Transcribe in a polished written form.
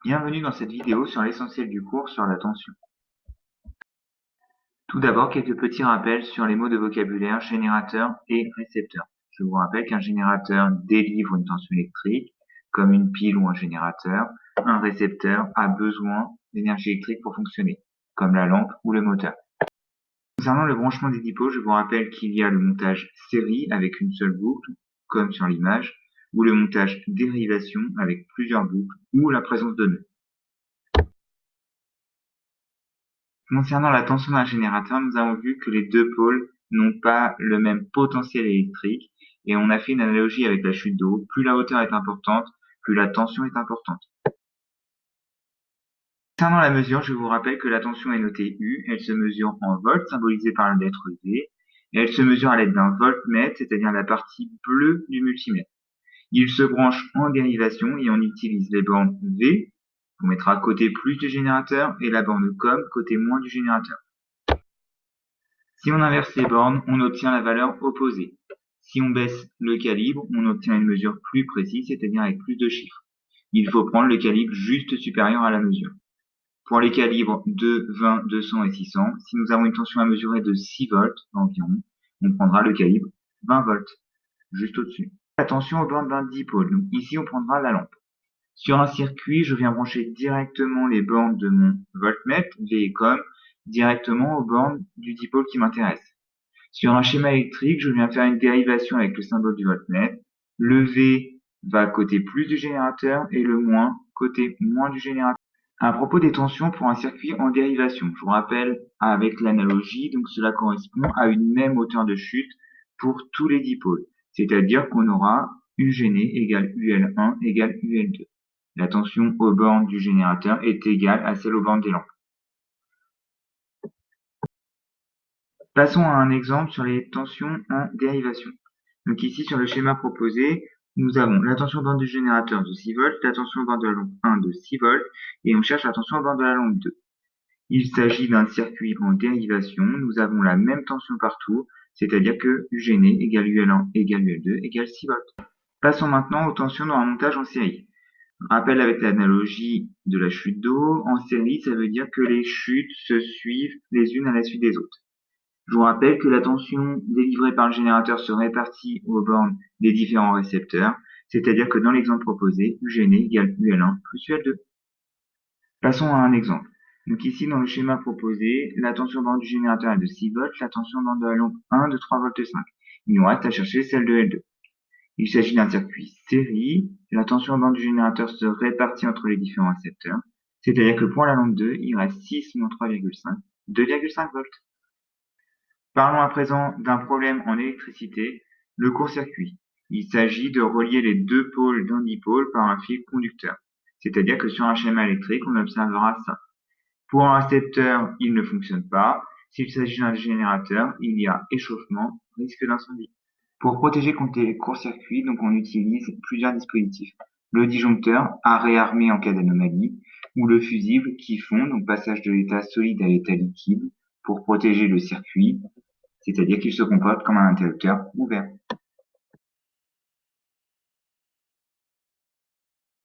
Bienvenue dans cette vidéo sur l'essentiel du cours sur la tension. Tout d'abord, quelques petits rappels sur les mots de vocabulaire générateur et récepteur. Je vous rappelle qu'un générateur délivre une tension électrique, comme une pile ou un générateur. Un récepteur a besoin d'énergie électrique pour fonctionner, comme la lampe ou le moteur. Concernant le branchement des dipoles, je vous rappelle qu'il y a le montage série avec une seule boucle, comme sur l'image, ou le montage dérivation avec plusieurs boucles, ou la présence de nœuds. Concernant la tension d'un générateur, nous avons vu que les deux pôles n'ont pas le même potentiel électrique et on a fait une analogie avec la chute d'eau. Plus la hauteur est importante, plus la tension est importante. Concernant la mesure, je vous rappelle que la tension est notée U, elle se mesure en volts, symbolisée par la lettre V, et elle se mesure à l'aide d'un voltmètre, c'est-à-dire la partie bleue du multimètre. Il se branche en dérivation et on utilise les bornes V, on mettra côté plus du générateur, et la borne COM côté moins du générateur. Si on inverse les bornes, on obtient la valeur opposée. Si on baisse le calibre, on obtient une mesure plus précise, c'est-à-dire avec plus de chiffres. Il faut prendre le calibre juste supérieur à la mesure. Pour les calibres 2, 20, 200 et 600, si nous avons une tension à mesurer de 6 volts environ, on prendra le calibre 20 volts, juste au-dessus. Attention aux bornes d'un dipôle, donc ici on prendra la lampe. Sur un circuit, je viens brancher directement les bornes de mon voltmètre, V et COM, directement aux bornes du dipôle qui m'intéresse. Sur un schéma électrique, je viens faire une dérivation avec le symbole du voltmètre. Le V va côté plus du générateur et le moins côté moins du générateur. À propos des tensions pour un circuit en dérivation, je vous rappelle avec l'analogie, donc cela correspond à une même hauteur de chute pour tous les dipôles. C'est-à-dire qu'on aura UGN égale UL1 égale UL2. La tension aux bornes du générateur est égale à celle aux bornes des lampes. Passons à un exemple sur les tensions en dérivation. Donc ici, sur le schéma proposé, nous avons la tension aux bornes du générateur de 6 volts, la tension aux bornes de la lampe 1 de 6 volts, et on cherche la tension aux bornes de la lampe 2. Il s'agit d'un circuit en dérivation, nous avons la même tension partout, c'est-à-dire que UGN égale UL1 égale UL2 égale 6 volts. Passons maintenant aux tensions dans un montage en série. Rappel avec l'analogie de la chute d'eau, en série, ça veut dire que les chutes se suivent les unes à la suite des autres. Je vous rappelle que la tension délivrée par le générateur se répartit aux bornes des différents récepteurs, c'est-à-dire que dans l'exemple proposé, UGN égale UL1 plus UL2. Passons à un exemple. Donc ici, dans le schéma proposé, la tension borne du générateur est de 6 volts, la tension borne de la lampe 1 de 3 volts 5. Il nous reste à chercher celle de L2. Il s'agit d'un circuit série. La tension borne du générateur se répartit entre les différents récepteurs, c'est-à-dire que pour la lampe 2, il reste 6 moins 3,5, 2,5 volts. Parlons à présent d'un problème en électricité, le court-circuit. Il s'agit de relier les deux pôles d'un dipôle par un fil conducteur. C'est-à-dire que sur un schéma électrique, on observera ça. Pour un récepteur, il ne fonctionne pas. S'il s'agit d'un générateur, il y a échauffement, risque d'incendie. Pour protéger contre les courts-circuits, donc on utilise plusieurs dispositifs. Le disjoncteur à réarmer en cas d'anomalie, ou le fusible qui fond, donc passage de l'état solide à l'état liquide, pour protéger le circuit, c'est-à-dire qu'il se comporte comme un interrupteur ouvert.